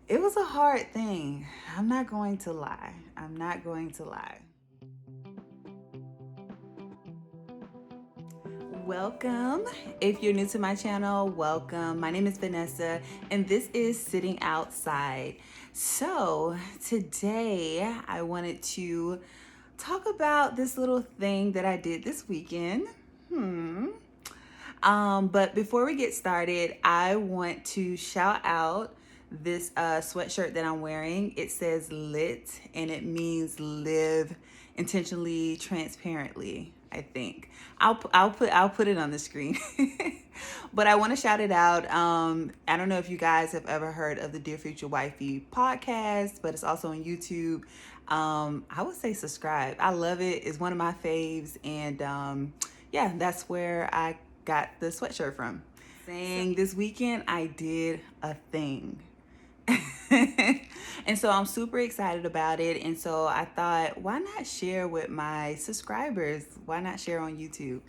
It was a hard thing. I'm not going to lie. I'm not going to lie. Welcome. If you're new to my channel, welcome. My name is Vanessa, and this is Sitting Outside. So, today I wanted to talk about this little thing that I did this weekend. But before we get started, I want to shout out this sweatshirt that I'm wearing. It says lit, and it means live intentionally, transparently. I think I'll put it on the screen. But I want to shout it out. I don't know if you guys have ever heard of the Dear Future Wifey podcast, but it's also on YouTube. I would say subscribe. I love it. It's one of my faves, and yeah, that's where I got the sweatshirt from. Saying this weekend I did a thing. And so I'm super excited about it. And so I thought, why not share with my subscribers? Why not share on YouTube?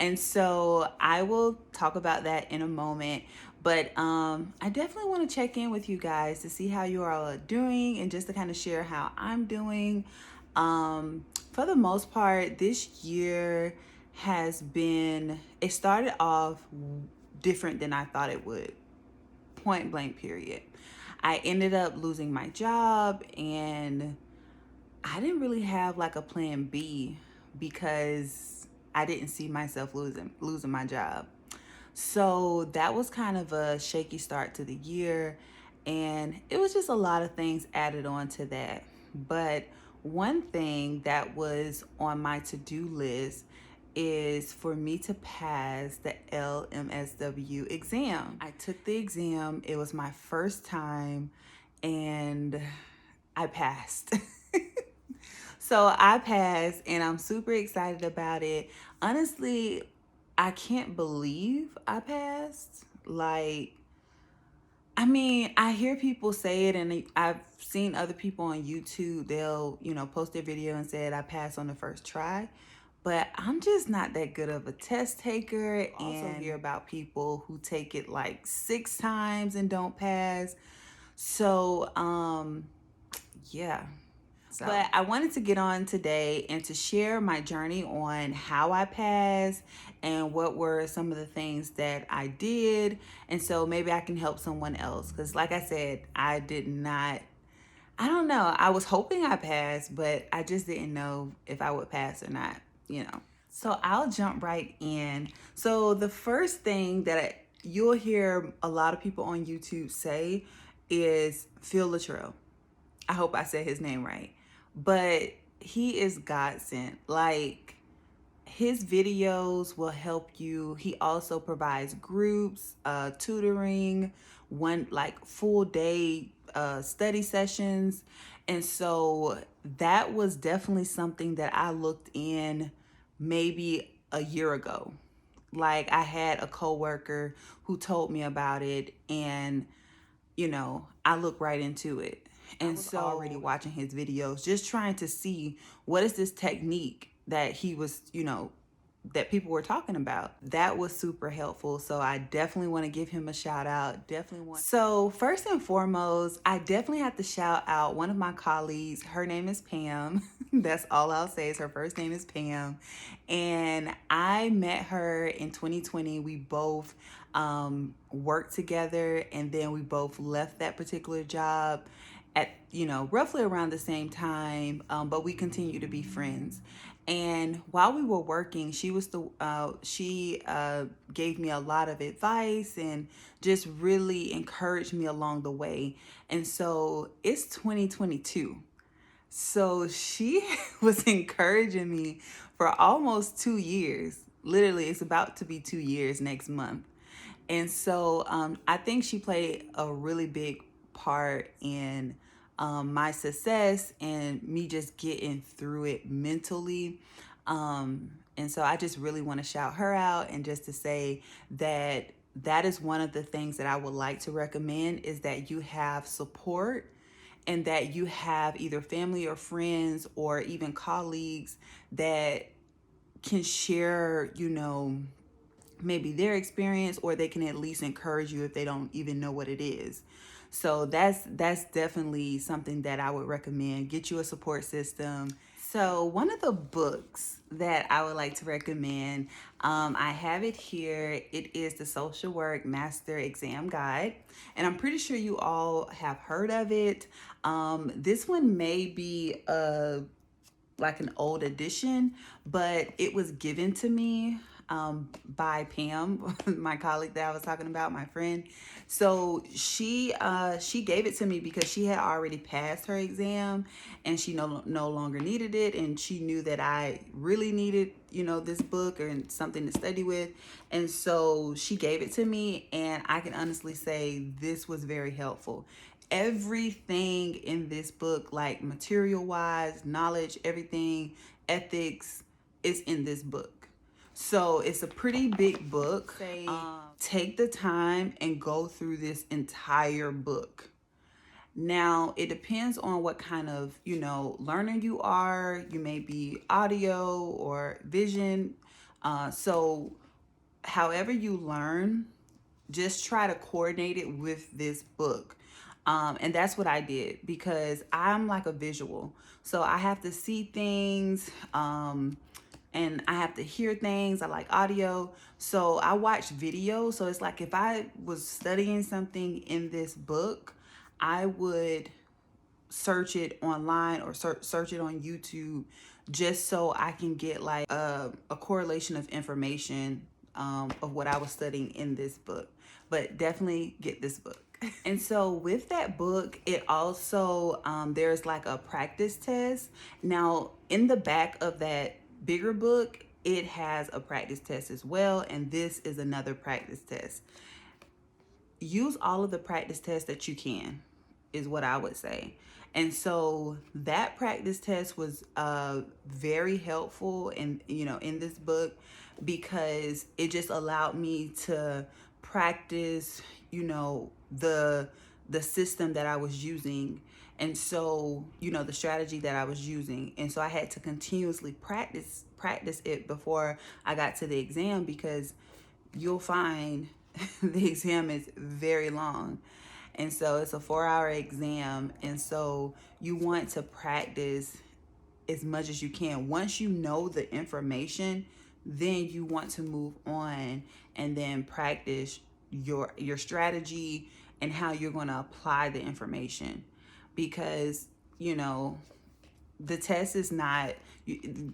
And so I will talk about that in a moment. But I definitely want to check in with you guys to see how you all are doing and just to kind of share how I'm doing. For the most part, this year it started off different than I thought it would. Point blank, period. I ended up losing my job, and I didn't really have like a plan B because I didn't see myself losing my job. So that was kind of a shaky start to the year, and it was just a lot of things added on to that. But one thing that was on my to-do list is for me to pass the LMSW exam. I took the exam. It was my first time, and I passed. So I passed, and I'm super excited about it. Honestly, I can't believe I passed. I hear people say it, and I've seen other people on YouTube. They'll, post their video and said I passed on the first try. But I'm just not that good of a test taker. I also hear about people who take it like 6 times and don't pass. So, yeah. But I wanted to get on today and to share my journey on how I passed and what were some of the things that I did. And so maybe I can help someone else. Because like I said, I don't know. I was hoping I passed, but I just didn't know if I would pass or not, So I'll jump right in. So the first thing that you'll hear a lot of people on YouTube say is Luttrell. I hope I said his name right. But he is God sent. Like, his videos will help you. He also provides groups, tutoring, full day study sessions. And so that was definitely something that I looked in maybe a year ago. Like, I had a coworker who told me about it, and I looked right into it. And so already watching his videos, just trying to see what is this technique that he was, that people were talking about. That was super helpful. So I definitely want to give him a shout out. So first and foremost, I definitely have to shout out one of my colleagues. Her name is Pam. That's all I'll say is her first name is Pam. And I met her in 2020. We both worked together, and then we both left that particular job at roughly around the same time, but we continue to be friends. And while we were working, she gave me a lot of advice and just really encouraged me along the way. And so it's 2022. So she was encouraging me for almost 2 years. Literally, it's about to be 2 years next month. And so I think she played a really big part in my success and me just getting through it mentally. And so I just really want to shout her out, and just to say that that is one of the things that I would like to recommend, is that you have support, and that you have either family or friends or even colleagues that can share, maybe their experience, or they can at least encourage you if they don't even know what it is. So that's definitely something that I would recommend. Get you a support system. So one of the books that I would like to recommend, I have it here. It is the Social Work Master Exam Guide, and I'm pretty sure you all have heard of it. This one may be like an old edition, but it was given to me by Pam, my colleague that I was talking about, my friend. So she gave it to me because she had already passed her exam and she no longer needed it, and she knew that I really needed, you know, this book or something to study with. And so she gave it to me, and I can honestly say this was very helpful. Everything in this book, like material wise, knowledge, everything, ethics, is in this book. So it's a pretty big book. Take the time and go through this entire book. Now, it depends on what kind of, you know, learner you are. You may be audio or vision. So however you learn, just try to coordinate it with this book. And that's what I did, because I'm like a visual. So I have to see things, and I have to hear things. I like audio. So I watch videos. So it's like if I was studying something in this book, I would search it online or search it on YouTube, just so I can get like a correlation of information of what I was studying in this book. But definitely get this book. And so with that book, it also, there's like a practice test. Now, in the back of that bigger book, it has a practice test as well. And this is another practice test. Use all of the practice tests that you can, is what I would say. And so that practice test was very helpful in, you know, in this book, because it just allowed me to practice, you know, the system that I was using. And so, you know, the strategy that I was using. And so I had to continuously practice it before I got to the exam, because you'll find the exam is very long. And so it's a 4-hour exam. And so you want to practice as much as you can. Once you know the information, then you want to move on and then practice your strategy and how you're going to apply the information. Because, you know, the test is not,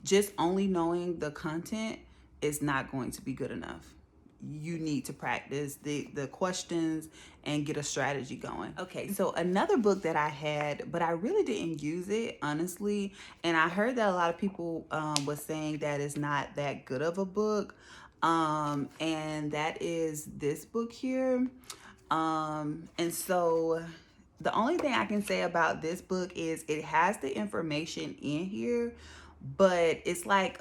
just only knowing the content is not going to be good enough. You need to practice the questions and get a strategy going. Okay, so another book that I had, but I really didn't use it, honestly. And I heard that a lot of people was saying that it's not that good of a book. And that is this book here. And so the only thing I can say about this book is it has the information in here, but it's like,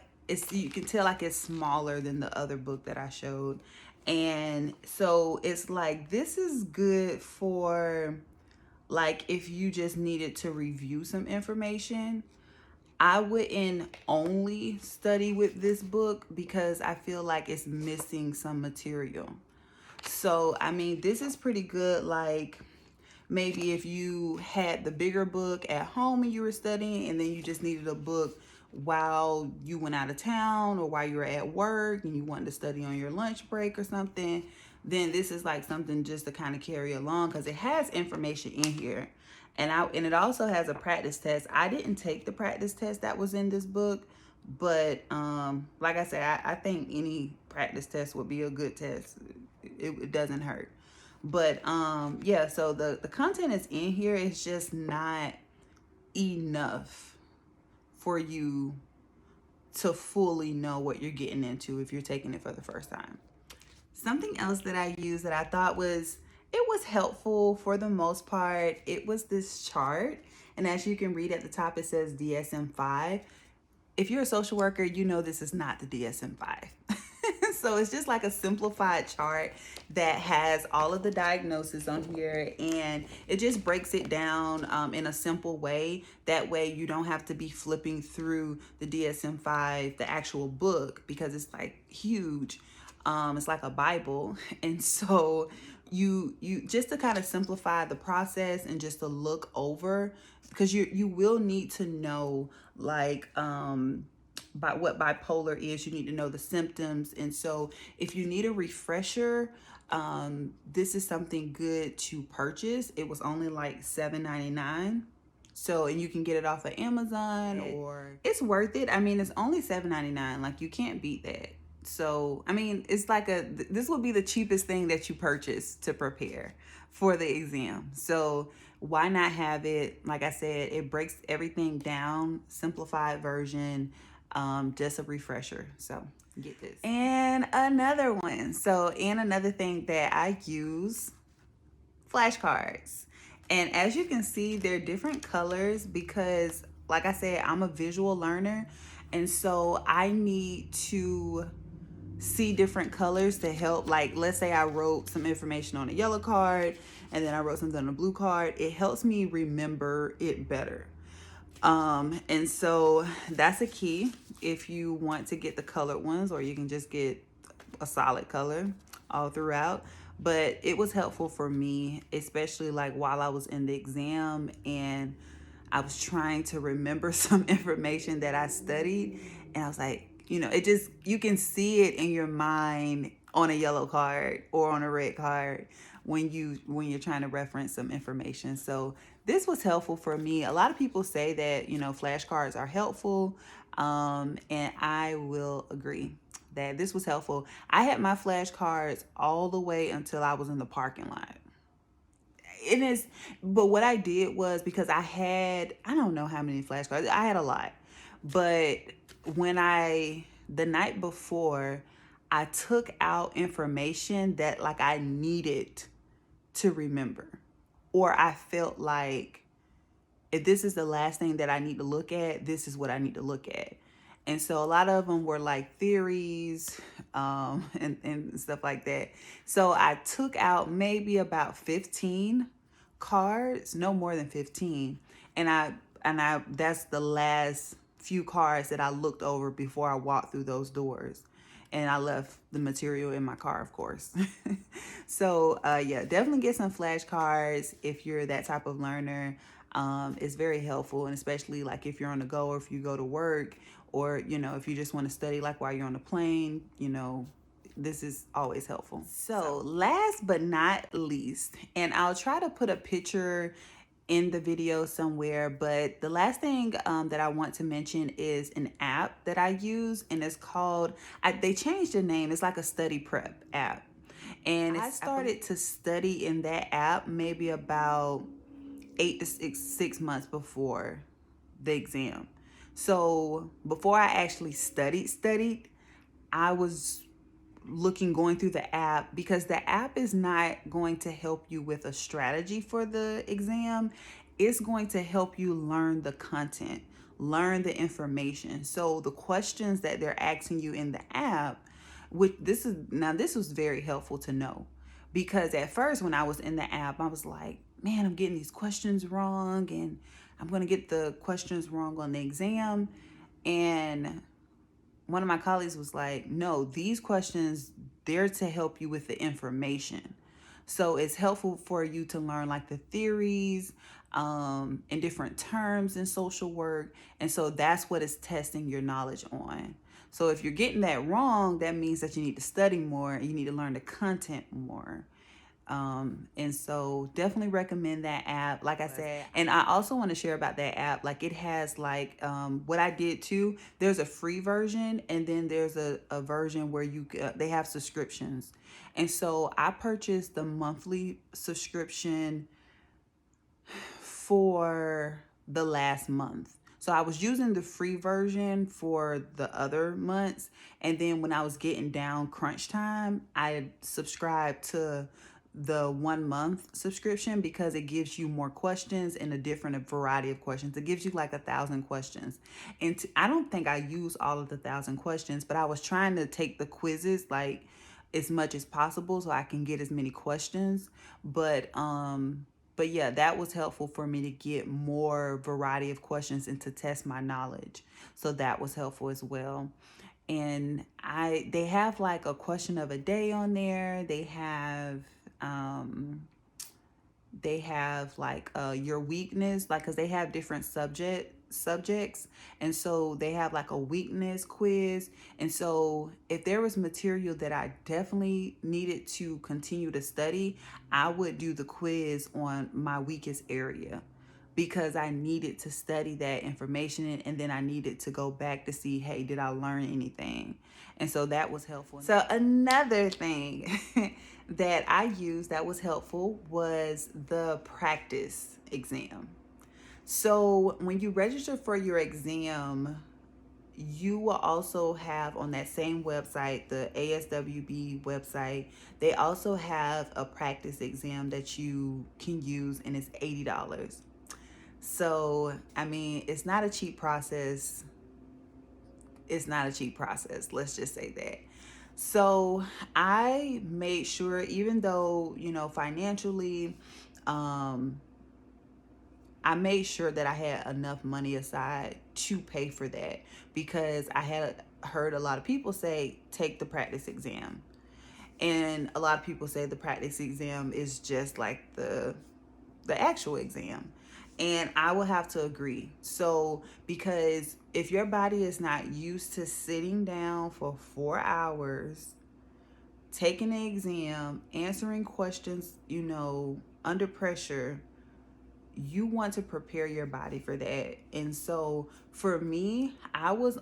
you can tell like it's smaller than the other book that I showed. And so it's like, this is good for like if you just needed to review some information. I wouldn't only study with this book because I feel like it's missing some material. So I mean, this is pretty good. Like maybe if you had the bigger book at home and you were studying, and then you just needed a book while you went out of town or while you were at work and you wanted to study on your lunch break or something, then this is like something just to kind of carry along, because it has information in here. And it also has a practice test. I didn't take the practice test that was in this book, but like I said, I think any practice test would be a good test. It doesn't hurt. But yeah, so the content is in here. It's just not enough for you to fully know what you're getting into if you're taking it for the first time. Something else that I used that I thought was helpful for the most part, it was this chart. And as you can read at the top, it says DSM-5. If you're a social worker, you know this is not the DSM-5. So it's just like a simplified chart that has all of the diagnosis on here, and it just breaks it down in a simple way. That way you don't have to be flipping through the DSM-5, the actual book, because it's like huge. It's like a Bible. And so you just to kind of simplify the process and just to look over, because you will need to know like by what bipolar is. You need to know the symptoms. And so if you need a refresher, this is something good to purchase. It was only like $7.99. So, and you can get it off of Amazon, or it's worth it. I mean, it's only $7.99. Like, you can't beat that. So, I mean, it's like this will be the cheapest thing that you purchase to prepare for the exam. So why not have it? Like I said, it breaks everything down, simplified version, just a refresher. So get this. And another one. So, and another thing that I use, flashcards. And as you can see, they're different colors because, like I said, I'm a visual learner. And so I need to see different colors to help. Like, let's say I wrote some information on a yellow card and then I wrote something on a blue card. It helps me remember it better. And so that's a key if you want to get the colored ones, or you can just get a solid color all throughout. But it was helpful for me, especially like while I was in the exam and I was trying to remember some information that I studied. And I was like, it just, you can see it in your mind on a yellow card or on a red card when you're trying to reference some information. So this was helpful for me. A lot of people say that, flashcards are helpful. And I will agree that this was helpful. I had my flashcards all the way until I was in the parking lot. But what I did was, because I don't know how many flashcards, I had a lot. But the night before, I took out information that like I needed to remember, or I felt like if this is the last thing that I need to look at, this is what I need to look at. And so a lot of them were like theories, and stuff like that. So I took out maybe about 15 cards, no more than 15. And that's the last few cards that I looked over before I walked through those doors. And I left the material in my car, of course. So yeah, definitely get some flashcards if you're that type of learner. It's very helpful, and especially like if you're on the go, or if you go to work, or if you just want to study like while you're on the plane, this is always helpful. So last but not least, and I'll try to put a picture in the video somewhere, but the last thing that I want to mention is an app that I use, and it's called, they changed the name. It's like a study prep app. And I started to study in that app maybe about 8 to 6 months before the exam. So before I actually studied, I was going through the app, because the app is not going to help you with a strategy for the exam. It's going to help you learn the content, learn the information. So the questions that they're asking you in the app, this was very helpful to know, because at first when I was in the app, I was like, man, I'm getting these questions wrong, and I'm going to get the questions wrong on the exam. And one of my colleagues was like, no, these questions, they're to help you with the information. So it's helpful for you to learn like the theories and different terms in social work. And so that's what it's testing your knowledge on. So if you're getting that wrong, that means that you need to study more and you need to learn the content more. And so definitely recommend that app, like I said. And I also want to share about that app. Like, it has like, what I did too, there's a free version, and then there's a version where they have subscriptions. And so I purchased the monthly subscription for the last month. So I was using the free version for the other months. And then when I was getting down crunch time, I subscribed to the 1 month subscription, because it gives you more questions and a variety of questions. It gives you like 1,000 questions. And I don't think I used all of the 1,000 questions, but I was trying to take the quizzes like as much as possible so I can get as many questions. But yeah, that was helpful for me to get more variety of questions and to test my knowledge. So that was helpful as well. And they have like a question of a day on there. They have they have like your weakness, like, because they have different subjects, and so they have like a weakness quiz. And so if there was material that I definitely needed to continue to study, I would do the quiz on my weakest area, because I needed to study that information, and then I needed to go back to see, hey, did I learn anything? And so that was helpful. So another thing that I used that was helpful was the practice exam. So when you register for your exam, you will also have on that same website, the ASWB website, they also have a practice exam that you can use, and it's $80. So, I mean, it's not a cheap process. It's not a cheap process. Let's just say that. So I made sure, even though, financially, I made sure that I had enough money aside to pay for that, because I had heard a lot of people say, take the practice exam. And a lot of people say the practice exam is just like the actual exam. And I will have to agree. So, because if your body is not used to sitting down for 4 hours, taking the exam, answering questions, under pressure, you want to prepare your body for that. And so for me, I was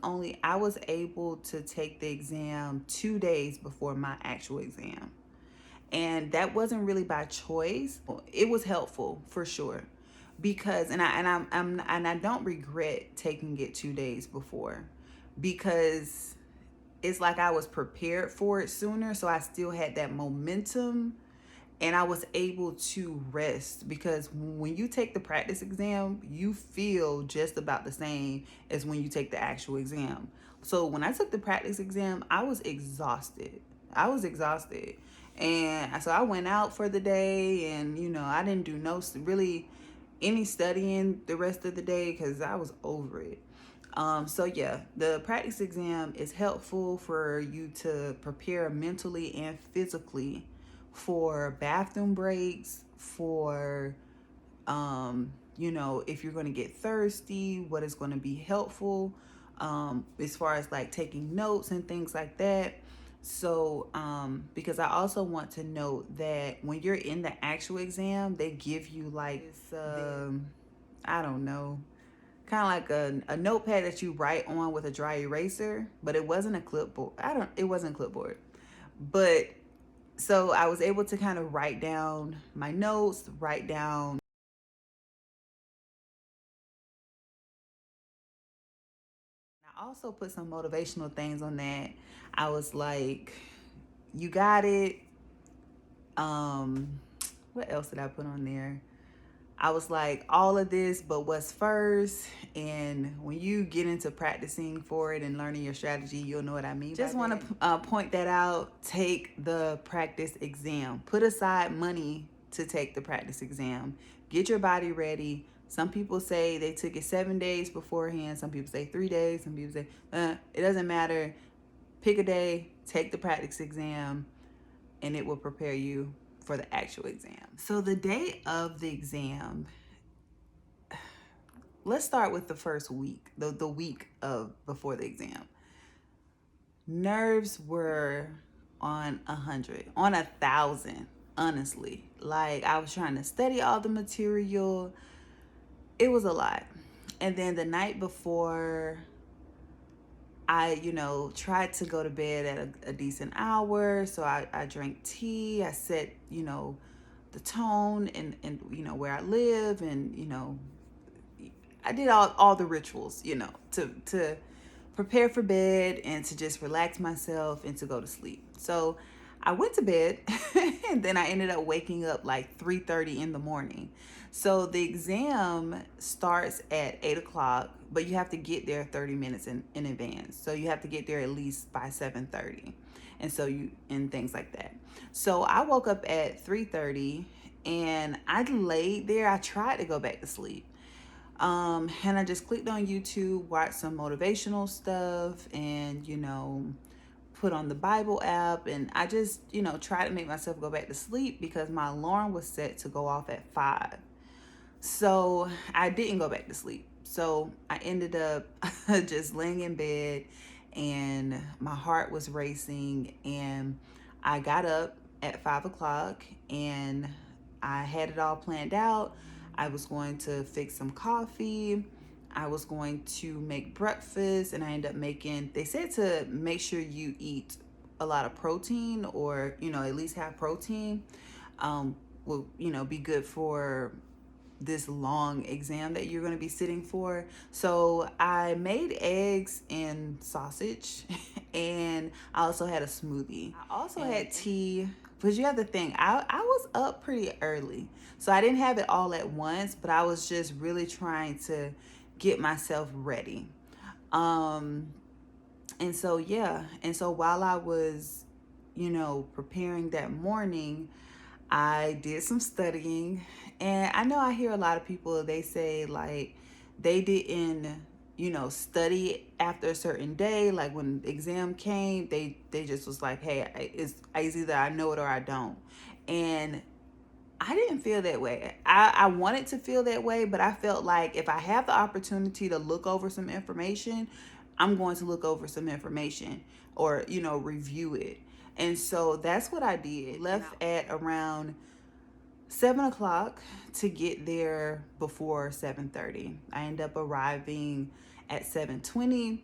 able to take the exam 2 days before my actual exam. And that wasn't really by choice. It was helpful for sure, because I don't regret taking it 2 days before, because it's like I was prepared for it sooner, so I still had that momentum, and I was able to rest. Because when you take the practice exam, you feel just about the same as when you take the actual exam. So when I took the practice exam, I was exhausted. And so I went out for the day, and I didn't do really any studying the rest of the day, because I was over it. So yeah, the practice exam is helpful for you to prepare mentally and physically for bathroom breaks, for if you're going to get thirsty, what is going to be helpful, as far as like taking notes and things like that. So, because I also want to note that when you're in the actual exam, they give you like this, I don't know, kind of like a notepad that you write on with a dry eraser, but it wasn't a clipboard. It wasn't clipboard. But so I was able to kind of write down my notes, write down. I also put some motivational things on that. I was like, you got it. What else did I put on there? I was like, all of this, but what's first? And when you get into practicing for it and learning your strategy, you'll know what I mean. Just want to point that out. Take the practice exam. Put aside money to take the practice exam. Get your body ready. Some people say they took it 7 days beforehand. Some people say 3 days. Some people say, it doesn't matter. Pick a day, take the practice exam, and it will prepare you for the actual exam. So the day of the exam, let's start with the first week, the week of before the exam. Nerves were on 100, on 1,000, honestly. Like, I was trying to study all the material. It was a lot. And then the night before, I, tried to go to bed at a decent hour. So I drank tea. I set, the tone and where I live, and, I did all the rituals, to prepare for bed and to just relax myself and to go to sleep. So I went to bed and then I ended up waking up like 3:30 in the morning. So the exam starts at 8 o'clock, but you have to get there 30 minutes in advance. So you have to get there at least by 7:30. And things like that. So I woke up at 3:30 and I laid there. I tried to go back to sleep. And I just clicked on YouTube, watched some motivational stuff, and, put on the Bible app, and I just, you know, try to make myself go back to sleep because my alarm was set to go off at 5. So I didn't go back to sleep. So I ended up just laying in bed, and my heart was racing, and I got up at 5 o'clock and I had it all planned out. I was going to fix some coffee. I was going to make breakfast, and I ended up making, they said to make sure you eat a lot of protein, or, you know, at least have protein, will, you know, be good for this long exam that you're going to be sitting for. So I made eggs and sausage and I also had a smoothie. I also had tea, but you have to think, I was up pretty early, so I didn't have it all at once, but I was just really trying to get myself ready. And so yeah, and so while I was, you know, preparing that morning, I did some studying. And I know I hear a lot of people, they say like they didn't, you know, study after a certain day. Like when the exam came, they just was like, hey, it's either I know it or I don't. And I didn't feel that way. I wanted to feel that way, but I felt like if I have the opportunity to look over some information, I'm going to look over some information, or, you know, review it. And so that's what I did. Left at around 7 o'clock to get there before 7:30. I ended up arriving at 7:20,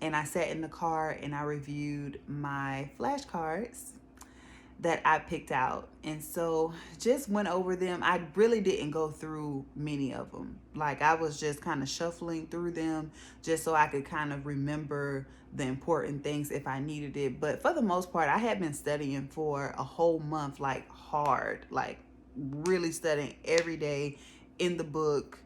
and I sat in the car and I reviewed my flashcards that I picked out. And so just went over them. I really didn't go through many of them. Like I was just kind of shuffling through them just so I could kind of remember the important things if I needed it. But for the most part, I had been studying for a whole month, like hard, like really studying every day in the book.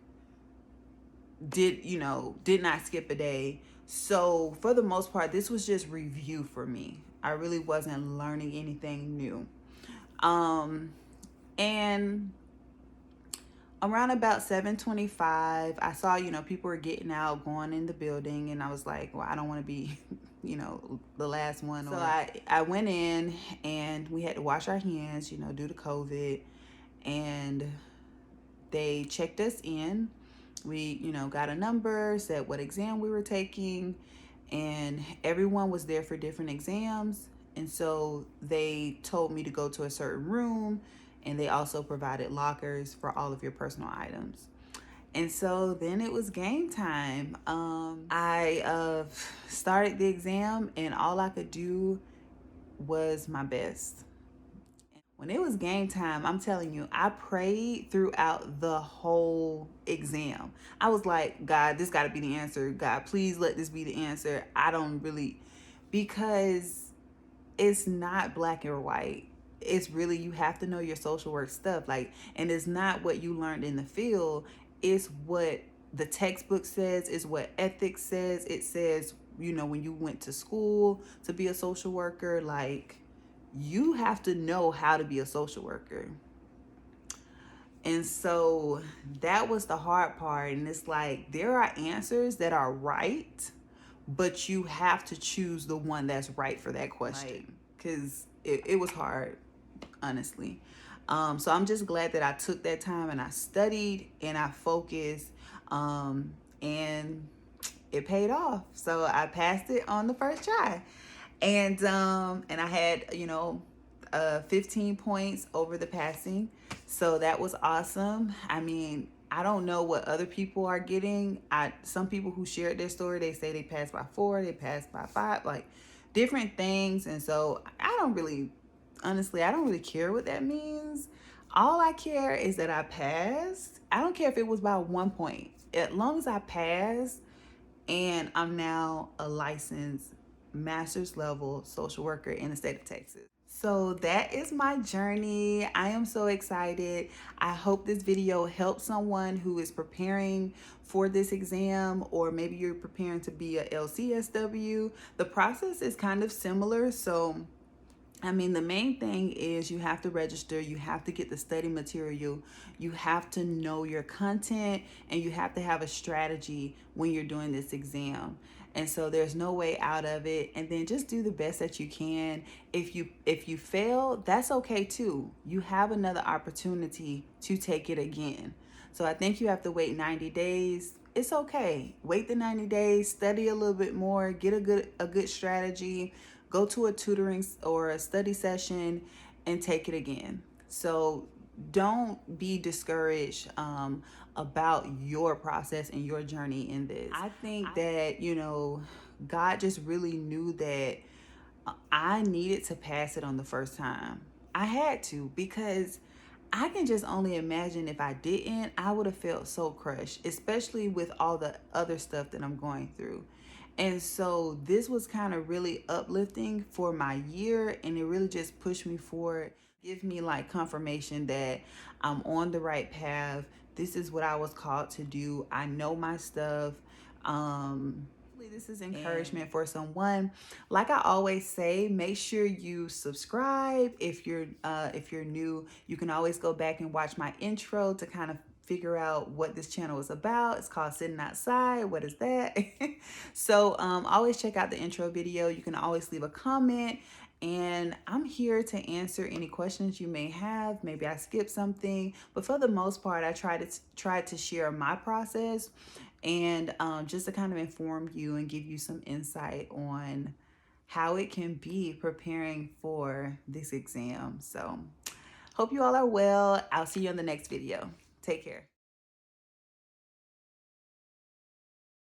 Did not skip a day. So for the most part, this was just review for me. I really wasn't learning anything new. And around about 7:25, I saw, you know, people were getting out, going in the building, and I was like, well, I don't want to be, you know, the last one. So I went in, and we had to wash our hands, you know, due to COVID, and they checked us in. We, you know, got a number, said what exam we were taking, and everyone was there for different exams. And so they told me to go to a certain room, and they also provided lockers for all of your personal items. And so then it was game time. I started the exam, and all I could do was my best. When it was game time, I'm telling you, I prayed throughout the whole exam. I was like, God, this got to be the answer. God, please let this be the answer. I don't really, because it's not black or white. It's really, you have to know your social work stuff. Like, and it's not what you learned in the field. It's what the textbook says, it's what ethics says. It says, you know, when you went to school to be a social worker, like, you have to know how to be a social worker. And so that was the hard part. And it's like, there are answers that are right, but you have to choose the one that's right for that question. Because it was hard, honestly. So I'm just glad that I took that time and I studied and I focused, and it paid off. So I passed it on the first try. And I had, you know, 15 points over the passing. So that was awesome. I mean, I don't know what other people are getting. Some people who shared their story, they say they passed by 4, they passed by 5, like different things. And so honestly, I don't really care what that means. All I care is that I passed. I don't care if it was by 1 point. As long as I passed, and I'm now a licensed master's level social worker in the state of Texas. So that is my journey. I am so excited. I hope this video helps someone who is preparing for this exam, or maybe you're preparing to be a LCSW. The process is kind of similar. So I mean, the main thing is you have to register, you have to get the study material, you have to know your content, and you have to have a strategy when you're doing this exam. And so there's no way out of it. And then just do the best that you can. If you fail, that's okay too. You have another opportunity to take it again. So I think you have to wait 90 days. It's okay. Wait the 90 days, study a little bit more, get a good strategy, go to a tutoring or a study session and take it again. So don't be discouraged about your process and your journey in this. I think that, God just really knew that I needed to pass it on the first time. I had to, because I can just only imagine if I didn't, I would have felt so crushed, especially with all the other stuff that I'm going through. And so this was kind of really uplifting for my year, and it really just pushed me forward, give me like confirmation that I'm on the right path. This is what I was called to do. I know my stuff. This is encouragement for someone. Like I always say, make sure you subscribe. If you're new, you can always go back and watch my intro to kind of figure out what this channel is about. It's called Sitting Outside. What is that? So always check out the intro video. You can always leave a comment, and I'm here to answer any questions you may have. Maybe I skipped something, but for the most part, I try to share my process, and just to kind of inform you and give you some insight on how it can be preparing for this exam. So hope you all are well. I'll see you in the next video. Take care.